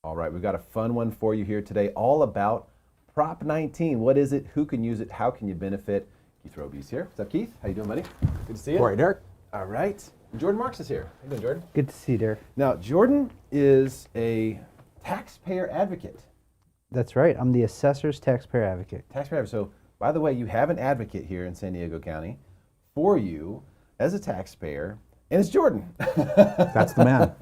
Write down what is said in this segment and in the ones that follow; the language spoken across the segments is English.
All right, we've got a fun one for you here today, all about Prop 19. What is it? Who can use it? How can you benefit? Keith Roby's here. What's up, Keith? How you doing, buddy? Good to see you. All right, Derrick. All right. Jordan Marks is here. How you doing, Jordan? Good to see you, Derrick. Now, Jordan is a taxpayer advocate. That's right. I'm the assessor's taxpayer advocate. Taxpayer advocate. So, by the way, you have an advocate here in San Diego County for you as a taxpayer, and it's Jordan. That's the man.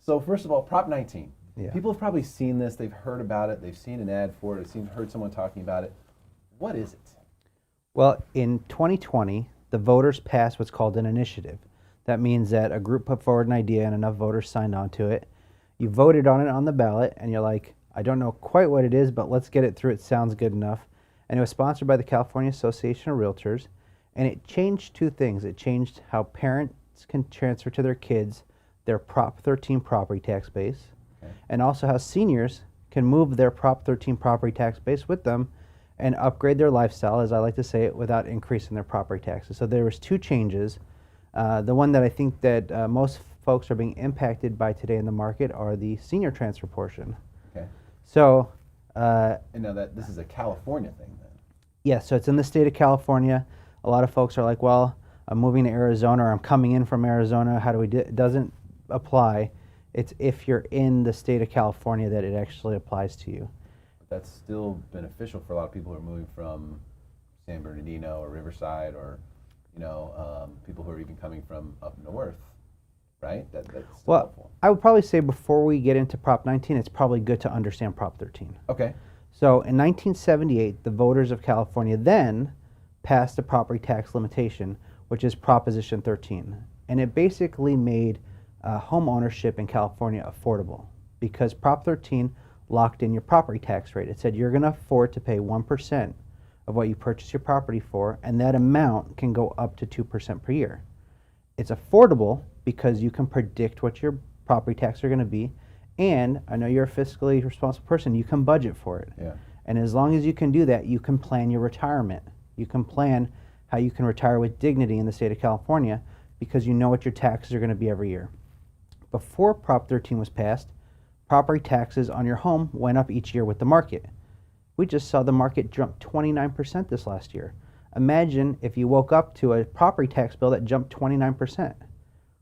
So, first of all, Prop 19. Yeah. People have probably seen this. They've heard about it. They've seen an ad for it. They've heard someone talking about it. What is it? Well, in 2020, the voters passed what's called an initiative. That means that a group put forward an idea and enough voters signed on to it. You voted on it on the ballot, and you're like, I don't know quite what it is, but let's get it through. It sounds good enough. And it was sponsored by the California Association of Realtors, and it changed two things. It changed how parents can transfer to their kids their Prop 13 property tax base, and also how seniors can move their Prop 13 property tax base with them and upgrade their lifestyle, as I like to say it, without increasing their property taxes. So there was two changes. The one that I think that most folks are being impacted by today in the market are the senior transfer portion. Okay. So, And now this is a California thing then. yeah, so it's in the state of California. A lot of folks are like, well, I'm moving to Arizona or I'm coming in from Arizona. How do we do it? It doesn't apply. It's if you're in the state of California that it actually applies to you. But that's still beneficial for a lot of people who are moving from San Bernardino or Riverside, or people who are even coming from up north, right? That's still Well, helpful. I would probably say before we get into Prop 19, it's probably good to understand Prop 13. Okay. So in 1978, the voters of California then passed a property tax limitation, which is Proposition 13. And it basically made home ownership in California affordable because Prop 13 locked in your property tax rate. It said you're going to afford to pay 1% of what you purchase your property for, and that amount can go up to 2% per year. It's affordable because you can predict what your property taxes are going to be, and I know you're a fiscally responsible person, you can budget for it. Yeah. And as long as you can do that, you can plan your retirement. You can plan how you can retire with dignity in the state of California because you know what your taxes are going to be every year. Before Prop 13 was passed, property taxes on your home went up each year with the market. We just saw the market jump 29% this last year. Imagine if you woke up to a property tax bill that jumped 29%.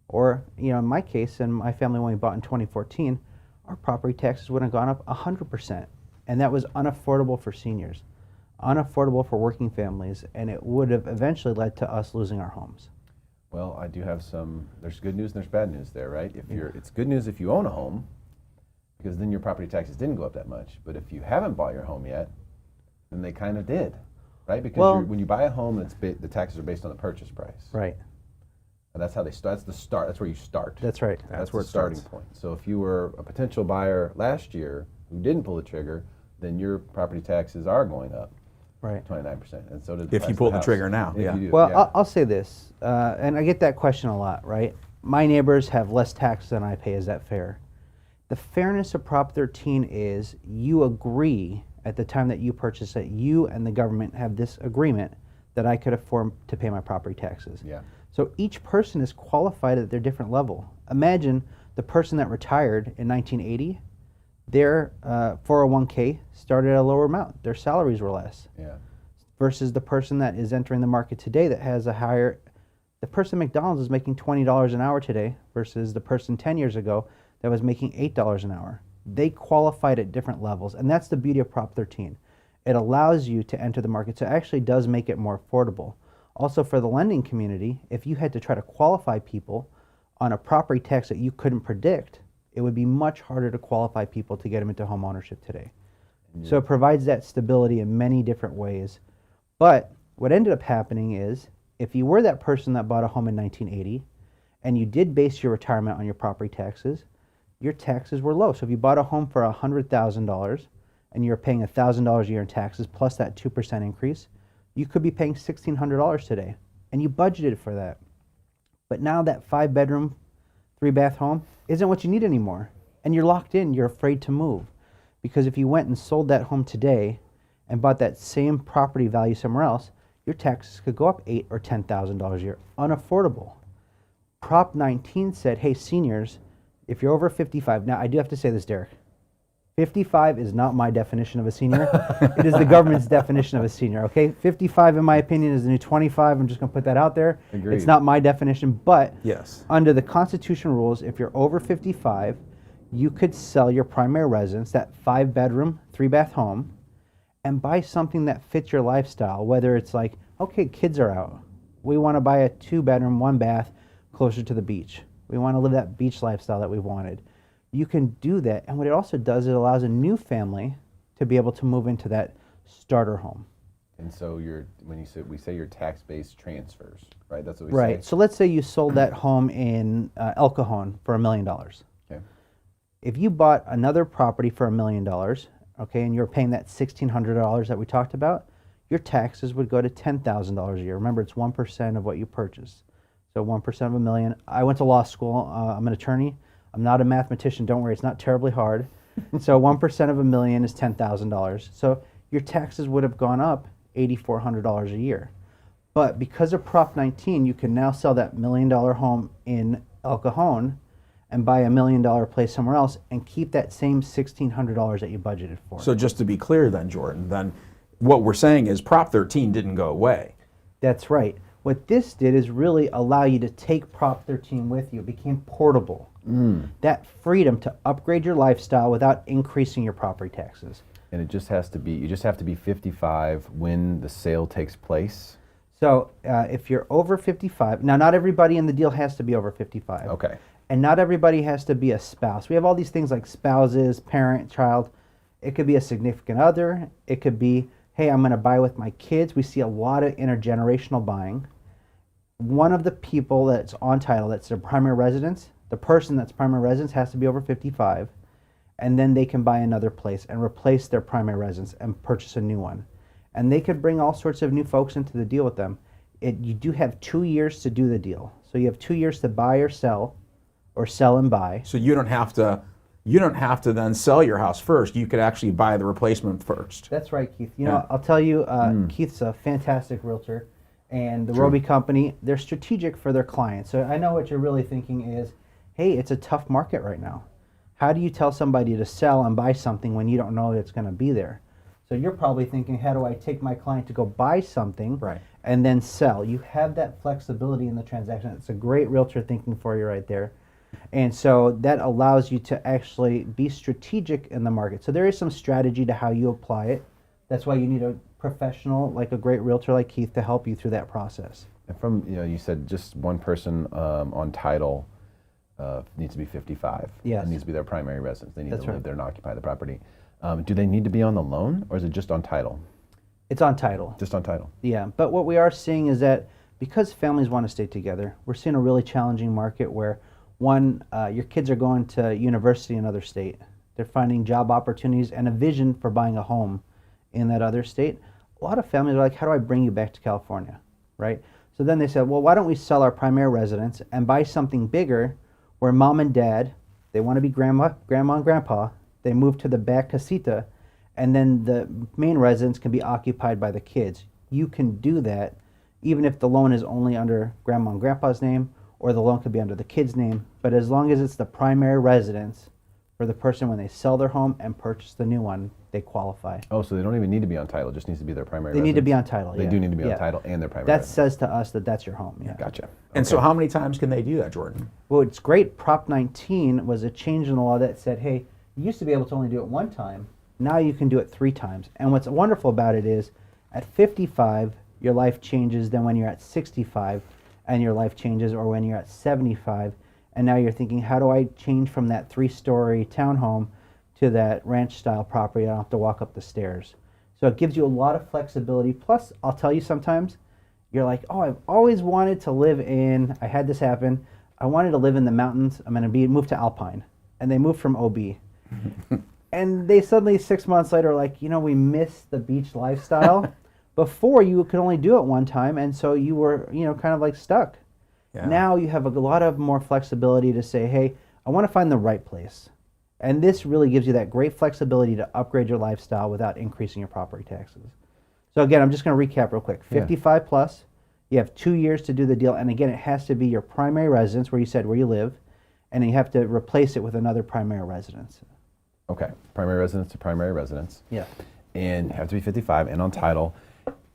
Or, in my case, and my family when we bought in 2014, our property taxes would have gone up 100%. And that was unaffordable for seniors, unaffordable for working families, and it would have eventually led to us losing our homes. Well, I do have there's good news and there's bad news there, right? It's good news if you own a home, because then your property taxes didn't go up that much. But if you haven't bought your home yet, then they kind of did, right? Because when you buy a home, the taxes are based on the purchase price. Right. And that's how they start. That's the start. That's where you start. That's right. That's where the it starting starts. point. So if you were a potential buyer last year who didn't pull the trigger, then your property taxes are going up. Right. 29%, and so does If you pull the trigger now, If yeah. you do, Well, yeah. I'll say this, and I get that question a lot, right? My neighbors have less taxes than I pay. Is that fair? The fairness of Prop 13 is you agree at the time that you purchase it, you and the government have this agreement that I could afford to pay my property taxes. Yeah. So each person is qualified at their different level. Imagine the person that retired in 1980, their 401k started at a lower amount. Their salaries were less. Yeah. Versus the person that is entering the market today that has a higher, the person at McDonald's is making $20 an hour today versus the person 10 years ago that was making $8 an hour. They qualified at different levels, and that's the beauty of Prop 13. It allows you to enter the market, so it actually does make it more affordable. Also for the lending community, if you had to try to qualify people on a property tax that you couldn't predict, it would be much harder to qualify people to get them into home ownership today. So it provides that stability in many different ways. But what ended up happening is, if you were that person that bought a home in 1980, and you did base your retirement on your property taxes, your taxes were low. So if you bought a home for $100,000, and you're paying $1,000 a year in taxes, plus that 2% increase, you could be paying $1,600 today. And you budgeted for that. But now that 5-bedroom, 3-bath home isn't what you need anymore. And you're locked in, you're afraid to move. Because if you went and sold that home today and bought that same property value somewhere else, your taxes could go up $8,000 or $10,000 a year. Unaffordable. Prop 19 said, hey, seniors, If you're over 55, now I do have to say this, Derek. 55 is not my definition of a senior. It is the government's definition of a senior, okay? 55, in my opinion, is the new 25. I'm just going to put that out there. Agreed. It's not my definition, but Yes. under the Constitution rules, if you're over 55, you could sell your primary residence, that 5-bedroom, 3-bath home, and buy something that fits your lifestyle, whether it's like, okay, kids are out. We want to buy a 2-bedroom, 1-bath closer to the beach. We want to live that beach lifestyle that we've wanted. You can do that, and what it also does, it allows a new family to be able to move into that starter home. And so we say your tax-based transfers, right? That's what we say. Right. So let's say you sold that home in El Cajon for $1 million. Okay. If you bought another property for $1 million, okay, and you're paying that $1,600 that we talked about, your taxes would go to $10,000 a year. Remember, it's 1% of what you purchased. So 1% of $1 million. I went to law school. I'm an attorney. I'm not a mathematician. Don't worry, it's not terribly hard. So 1% of $1 million is $10,000. So your taxes would have gone up $8,400 a year. But because of Prop 19, you can now sell that $1 million home in El Cajon and buy $1 million place somewhere else and keep that same $1,600 that you budgeted for. So just to be clear then, Jordan, then what we're saying is Prop 13 didn't go away. That's right. What this did is really allow you to take Prop 13 with you. It became portable. That freedom to upgrade your lifestyle without increasing your property taxes. And you just have to be 55 when the sale takes place. So if you're over 55, now not everybody in the deal has to be over 55. Okay. And not everybody has to be a spouse. We have all these things like spouses, parent, child. It could be a significant other. It could be, hey, I'm going to buy with my kids. We see a lot of intergenerational buying. One of the people that's on title, that's their primary residence, the person that's primary residence has to be over 55, and then they can buy another place and replace their primary residence and purchase a new one. And they could bring all sorts of new folks into the deal with them. You do have 2 years to do the deal. So you have 2 years to buy or sell and buy. So you don't have to then sell your house first. You could actually buy the replacement first. That's right, Keith. You know, I'll tell you, Keith's a fantastic realtor, and the Roby company, they're strategic for their clients. So I know what you're really thinking is, hey, it's a tough market right now. How do you tell somebody to sell and buy something when you don't know it's going to be there? So you're probably thinking, how do I take my client to go buy something and then sell? You have that flexibility in the transaction. It's a great realtor thinking for you right there. And so that allows you to actually be strategic in the market. So there is some strategy to how you apply it. That's why you need a professional, like a great realtor like Keith, to help you through that process. And from, you said just one person on title needs to be 55. Yes. It needs to be their primary residence. They need That's to live right. there and occupy the property. Do they need to be on the loan, or is it just on title? It's on title. Just on title. Yeah, but what we are seeing is that because families want to stay together, we're seeing a really challenging market where, one, your kids are going to university in another state. They're finding job opportunities and a vision for buying a home in that other state. A lot of families are like, how do I bring you back to California, right? So then they said, well, why don't we sell our primary residence and buy something bigger where mom and dad, they want to be grandma and grandpa, they move to the back casita, and then the main residence can be occupied by the kids. You can do that even if the loan is only under grandma and grandpa's name, or the loan could be under the kid's name, but as long as it's the primary residence for the person when they sell their home and purchase the new one, they qualify. Oh, so they don't even need to be on title, it just needs to be their primary They residence? need to be on title, They yeah. do need to be Yeah. on title and their primary That residence. says to us that that's your home, yeah. Gotcha. And so Okay. how many times can they do that, Jordan? Well, it's great. Prop 19 was a change in the law that said, hey, you used to be able to only do it one time. Now you can do it 3 times. And what's wonderful about it is at 55, your life changes than when you're at 65, and your life changes, or when you're at 75. And now you're thinking, how do I change from that 3-story townhome to that ranch-style property? I don't have to walk up the stairs. So it gives you a lot of flexibility. Plus, I'll tell you sometimes, you're like, oh, I've always wanted to live in, I had this happen, I wanted to live in the mountains, I'm going to move to Alpine. And they moved from OB. And they suddenly 6 months later are like, we miss the beach lifestyle. Before, you could only do it one time, and so you were, kind of like stuck. Yeah. Now you have a lot of more flexibility to say, hey, I want to find the right place. And this really gives you that great flexibility to upgrade your lifestyle without increasing your property taxes. So again, I'm just going to recap real quick. 55 plus, you have 2 years to do the deal. And again, it has to be your primary residence where you said where you live. and you have to replace it with another primary residence. Okay, primary residence to primary residence. Yeah. And have to be 55 and on title.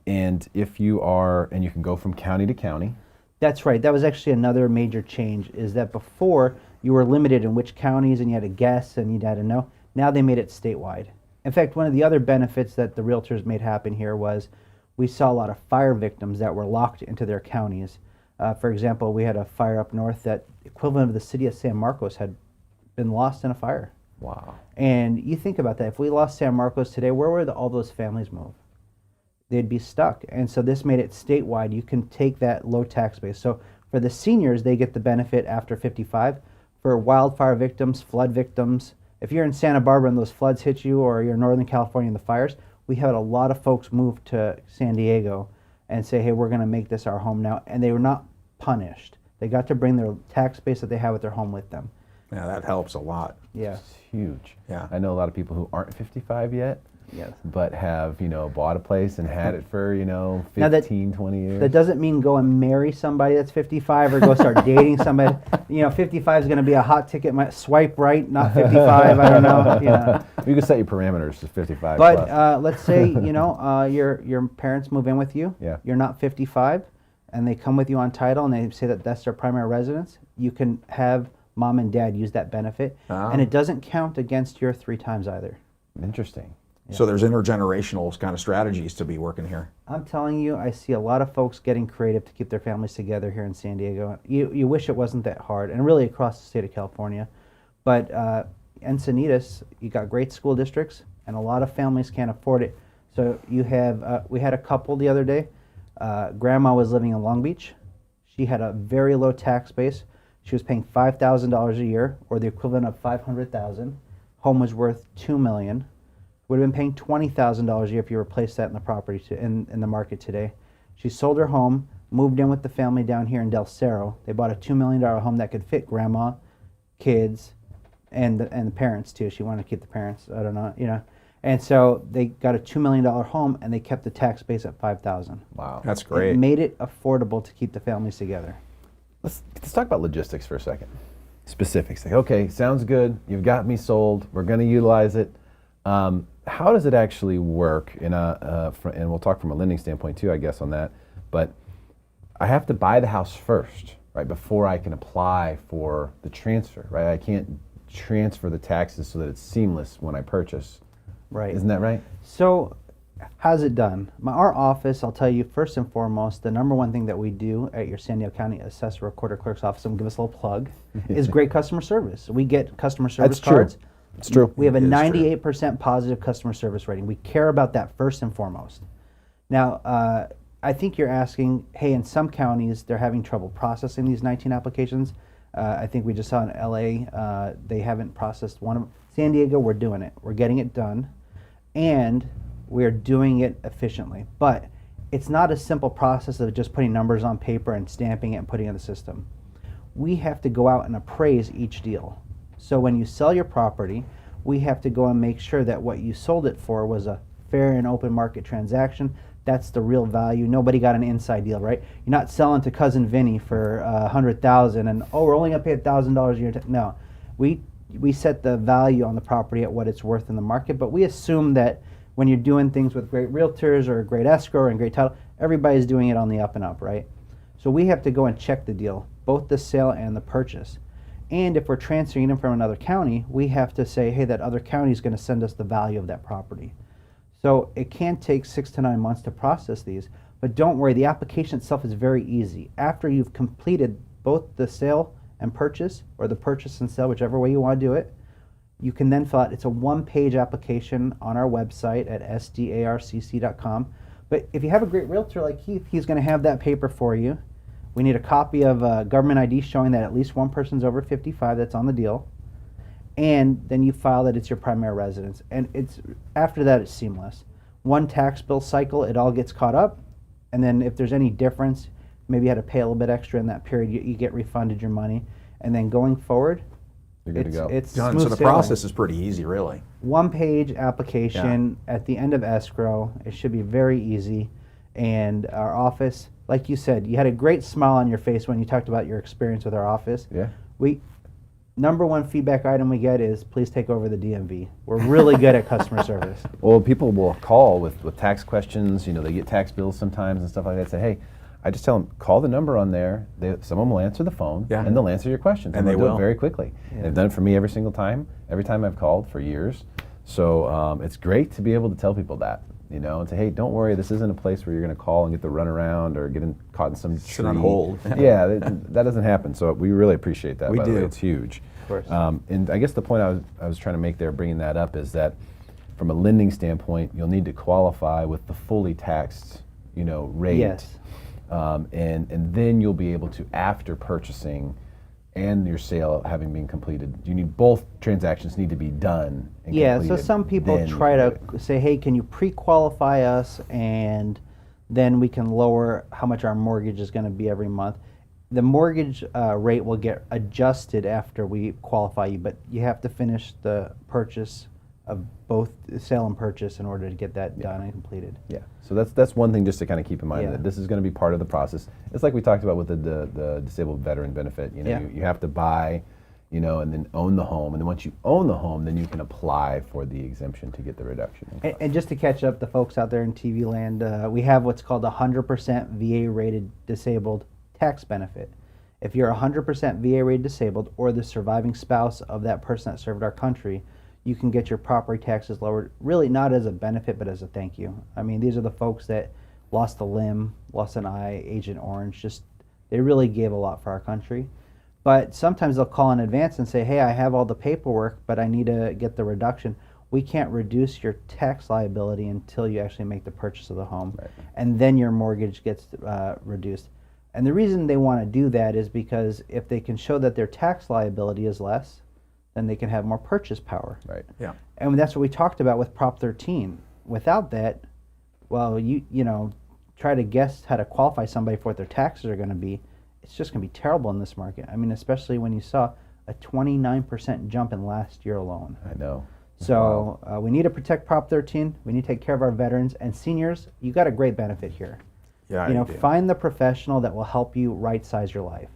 And if you are, and you can go from county to county. That's right. That was actually another major change, is that before you were limited in which counties and you had to guess and you had to know. Now they made it statewide. In fact, one of the other benefits that the realtors made happen here was we saw a lot of fire victims that were locked into their counties. For example, we had a fire up north that equivalent of the city of San Marcos had been lost in a fire. Wow. And you think about that. If we lost San Marcos today, where would all those families move? They'd be stuck. And so this made it statewide. You can take that low tax base. So for the seniors, they get the benefit after 55. For wildfire victims, flood victims, if you're in Santa Barbara and those floods hit you, or you're in Northern California and the fires, we had a lot of folks move to San Diego and say, hey, we're going to make this our home now. And they were not punished. They got to bring their tax base that they have at their home with them. Yeah, that helps a lot. Yeah. It's huge. Yeah. I know a lot of people who aren't 55 yet, Yes. but have, bought a place and had it for, Now 15, 20 years. That doesn't mean go and marry somebody that's 55 or go start dating somebody. 55 is going to be a hot ticket. Swipe right, not 55. I don't know. You can set your parameters to 55 But plus. let's say your parents move in with you. Yeah. You're not 55, and they come with you on title, and they say that that's their primary residence. You can have mom and dad use that benefit, and it doesn't count against your 3 times either. Interesting. So there's intergenerational kind of strategies to be working here. I'm telling you, I see a lot of folks getting creative to keep their families together here in San Diego. You wish it wasn't that hard, and really across the state of California. But Encinitas, you got great school districts, and a lot of families can't afford it. So you have, we had a couple the other day. Grandma was living in Long Beach. She had a very low tax base. She was paying $5,000 a year, or the equivalent of $500,000. Home was worth $2 million. Would have been paying $20,000 a year if you replaced that in the property in the market today. She sold her home, moved in with the family down here in Del Cerro. They bought a $2 million home that could fit grandma, kids, and the parents too. She wanted to keep the parents. I don't know, And so they got a $2 million home, and they kept the tax base at $5,000. Wow. That's great. It made it affordable to keep the families together. Let's talk about logistics for a second. Specifics. Like, okay, sounds good. You've got me sold. We're going to utilize it. How does it actually work? And we'll talk from a lending standpoint too, I guess, on that. But I have to buy the house first, right, before I can apply for the transfer, right? I can't transfer the taxes so that it's seamless when I purchase. Right. Isn't that right? So how's it done? Our office, I'll tell you, first and foremost, the number one thing that we do at your San Diego County Assessor Recorder Clerk's office, and give us a little plug, is great customer service. We get customer service That's true. cards. It's true. We have a It is true. 98% positive customer service rating. We care about that first and foremost. Now, I think you're asking, hey, in some counties, they're having trouble processing these 19 applications. I think we just saw in LA, they haven't processed one of them. San Diego, we're doing it. We're getting it done. And we're doing it efficiently. But it's not a simple process of just putting numbers on paper and stamping it and putting it in the system. We have to go out and appraise each deal. So when you sell your property, we have to go and make sure that what you sold it for was a fair and open market transaction. That's the real value. Nobody got an inside deal, right? You're not selling to cousin Vinny for $100,000 and we're only gonna pay $1,000 a year. No, we set the value on the property at what it's worth in the market, but we assume that when you're doing things with great realtors or great escrow and great title, everybody's doing it on the up and up, right? So we have to go and check the deal, both the sale and the purchase. And if we're transferring it from another county, we have to say, hey, that other county is going to send us the value of that property. So it can take 6 to 9 months to process these, but don't worry, the application itself is very easy. After you've completed both the sale and purchase, or the purchase and sale, whichever way you want to do it, you can then fill out, it's a 1-page application on our website at sdarcc.com. But if you have a great realtor like Keith, he's going to have that paper for you. We need a copy of government ID showing that at least one person's over 55 that's on the deal. And then you file that it's your primary residence. And after that, it's seamless. One tax bill cycle, it all gets caught up. And then if there's any difference, maybe you had to pay a little bit extra in that period, you get refunded your money. And then going forward, You're good to go. it's Done. smooth So the sailing. process is pretty easy, really. 1-page application at the end of escrow. It should be very easy. And our office, like you said, you had a great smile on your face when you talked about your experience with our office. Yeah. number one feedback item we get is please take over the DMV. We're really good at customer service. Well, people will call with tax questions. You know, they get tax bills sometimes and stuff like that. Say, hey, I just tell them, call the number on there. Someone will answer the phone, Yeah. and they'll answer your questions. And they they'll do will. it very quickly. Yeah. They've done it for me every single time I've called for years. So it's great to be able to tell people that, you know, and say, hey, don't worry, this isn't a place where you're going to call and get the runaround or get caught in some Sit tree. on hold. Yeah, that doesn't happen. So we really appreciate that. We by the way. do. It's huge. Of course. And I guess the point I was trying to make there, bringing that up, is that from a lending standpoint, you'll need to qualify with the fully taxed, you know, rate. Yes. And then you'll be able to, after purchasing and your sale having been completed, you need both transactions need to be done. And Yeah, so completed. some people Then try you to can do it. say, hey, can you pre-qualify us and then we can lower how much our mortgage is going to be every month. The mortgage rate will get adjusted after we qualify you, but you have to finish the purchase of both the sale and purchase in order to get that done and completed. Yeah, so that's one thing just to kind of keep in mind, Yeah. that this is going to be part of the process. It's like we talked about with the disabled veteran benefit. You know, Yeah. you have to buy, you know, and then own the home, and then once you own the home, then you can apply for the exemption to get the reduction. in cost. And just to catch up the folks out there in TV land, we have what's called a 100% VA rated disabled tax benefit. If you're 100% VA rated disabled or the surviving spouse of that person that served our country, you can get your property taxes lowered, really not as a benefit, but as a thank you. I mean, these are the folks that lost a limb, lost an eye, Agent Orange, just, they really gave a lot for our country. But sometimes they'll call in advance and say, hey, I have all the paperwork, but I need to get the reduction. We can't reduce your tax liability until you actually make the purchase of the home. Right. And then your mortgage gets reduced. And the reason they want to do that is because if they can show that their tax liability is less, then they can have more purchase power. Right. Yeah. And that's what we talked about with Prop 13. Without that, well, you know, try to guess how to qualify somebody for what their taxes are going to be. It's just going to be terrible in this market. I mean, especially when you saw a 29% jump in last year alone. I know. So we need to protect Prop 13. We need to take care of our veterans and seniors. You got a great benefit here. Yeah, You know, do. find the professional that will help you right-size your life,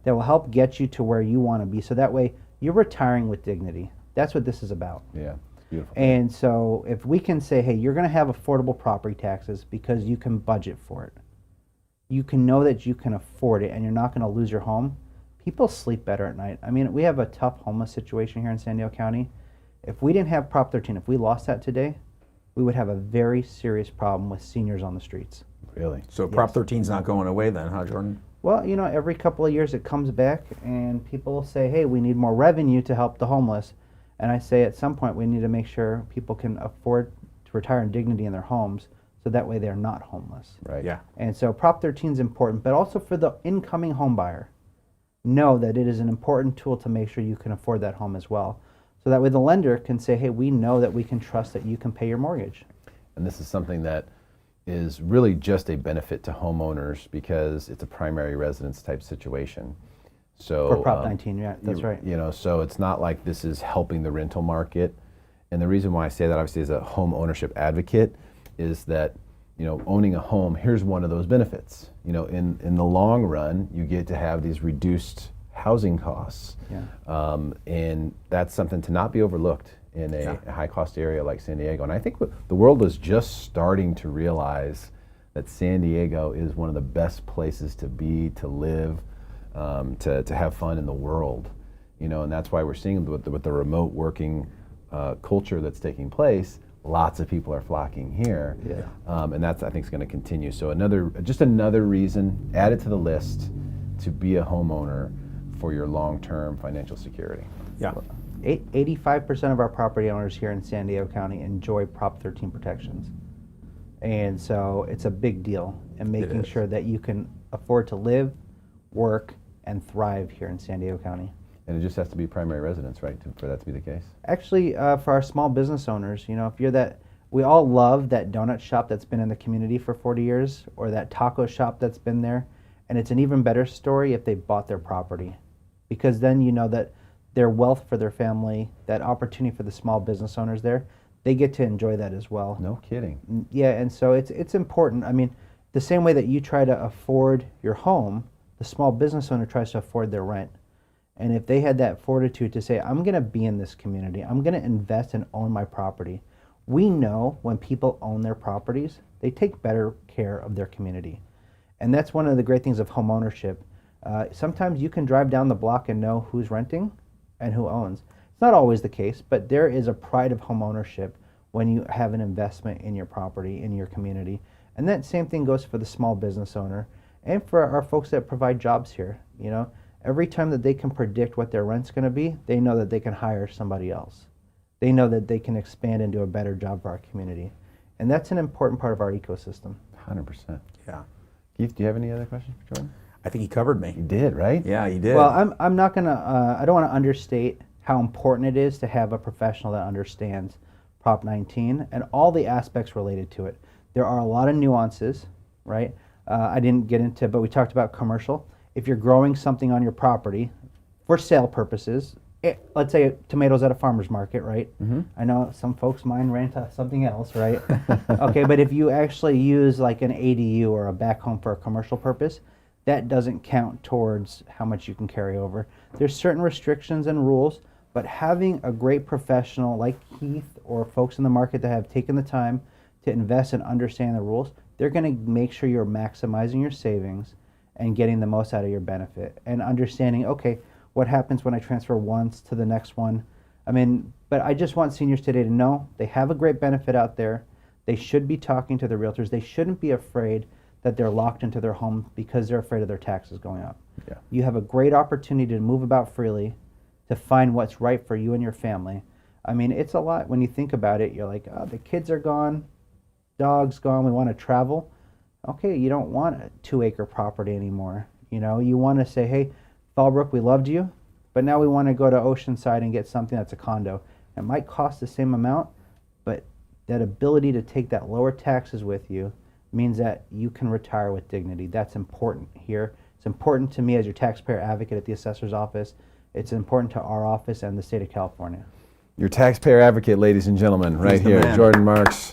that will help get you to where you want to be. So that way, you're retiring with dignity. That's what this is about. Yeah, beautiful. And so if we can say, hey, you're going to have affordable property taxes because you can budget for it. You can know that you can afford it and you're not going to lose your home. People sleep better at night. I mean, we have a tough homeless situation here in San Diego County. If we didn't have Prop 13, if we lost that today, we would have a very serious problem with seniors on the streets. Really? So Prop Yes. 13's not going away then, huh, Jordan? Well, you know, every couple of years it comes back and people say, hey, we need more revenue to help the homeless. And I say at some point we need to make sure people can afford to retire in dignity in their homes so that way they're not homeless. Right. Yeah. And so Prop 13 is important, but also for the incoming home buyer, know that it is an important tool to make sure you can afford that home as well. So that way the lender can say, hey, we know that we can trust that you can pay your mortgage. And this is something that is really just a benefit to homeowners because it's a primary residence type situation. So For Prop 19, yeah, that's you- right. You know, so it's not like this is helping the rental market. And the reason why I say that, obviously, as a home ownership advocate, is that, you know, owning a home, here's one of those benefits. You know, in the long run, you get to have these reduced housing costs. Yeah. And that's something to not be overlooked in a high-cost area like San Diego. And I think the world is just starting to realize that San Diego is one of the best places to be, to live, to have fun in the world. You know, and that's why we're seeing with the remote working culture that's taking place, lots of people are flocking here. Yeah. And that's, I think, is going to continue. So just another reason, add it to the list to be a homeowner for your long-term financial security. Yeah. 85% of our property owners here in San Diego County enjoy Prop 13 protections. And so it's a big deal in making is. sure that you can afford to live, work, and thrive here in San Diego County. And it just has to be primary residence, right, for that to be the case? Actually, for our small business owners, you know, if you're that, we all love that donut shop that's been in the community for 40 years or that taco shop that's been there. And it's an even better story if they bought their property, because then you know that their wealth for their family, that opportunity for the small business owners there, they get to enjoy that as well. No kidding. Yeah, and so it's important. I mean, the same way that you try to afford your home, the small business owner tries to afford their rent. And if they had that fortitude to say, I'm going to be in this community, I'm going to invest and own my property. We know when people own their properties, they take better care of their community. And that's one of the great things of home ownership. Sometimes you can drive down the block and know who's renting and who owns. It's not always the case, but there is a pride of home ownership when you have an investment in your property, in your community. And that same thing goes for the small business owner and for our folks that provide jobs here. You know, every time that they can predict what their rent's going to be, they know that they can hire somebody else. They know that they can expand and do a better job for our community. And that's an important part of our ecosystem. 100%. Yeah. Keith, do you have any other questions for Jordan? I think he covered me. You did, right? Yeah, you did. Well, I'm not going to, I don't want to understate how important it is to have a professional that understands Prop 19 and all the aspects related to it. There are a lot of nuances, right? I didn't get into, but we talked about commercial. If you're growing something on your property for sale purposes, let's say tomatoes at a farmer's market, right? Mm-hmm. I know some folks mind ran to something else, right? Okay, but if you actually use like an ADU or a back home for a commercial purpose, that doesn't count towards how much you can carry over. There's certain restrictions and rules, but having a great professional like Keith or folks in the market that have taken the time to invest and understand the rules, they're going to make sure you're maximizing your savings and getting the most out of your benefit and understanding, okay, what happens when I transfer once to the next one? I mean, but I just want seniors today to know they have a great benefit out there. They should be talking to the realtors. They shouldn't be afraid that they're locked into their home because they're afraid of their taxes going up. Yeah. You have a great opportunity to move about freely, to find what's right for you and your family. I mean, it's a lot when you think about it. You're like, oh, the kids are gone, dog's gone, we want to travel. Okay, you don't want a 2-acre property anymore. You know, you want to say, hey, Fallbrook, we loved you, but now we want to go to Oceanside and get something that's a condo. It might cost the same amount, but that ability to take that lower taxes with you means that you can retire with dignity. That's important here. It's important to me as your taxpayer advocate at the assessor's office. It's important to our office and the state of California. Your taxpayer advocate, ladies and gentlemen, right He's the here, man. Jordan Marks.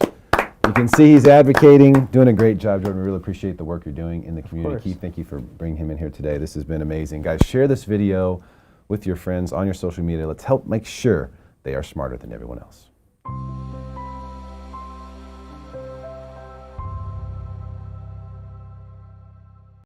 You can see he's advocating, doing a great job, Jordan. We really appreciate the work you're doing in the community. course. Keith, thank you for bringing him in here today. This has been amazing. Guys, share this video with your friends on your social media. Let's help make sure they are smarter than everyone else.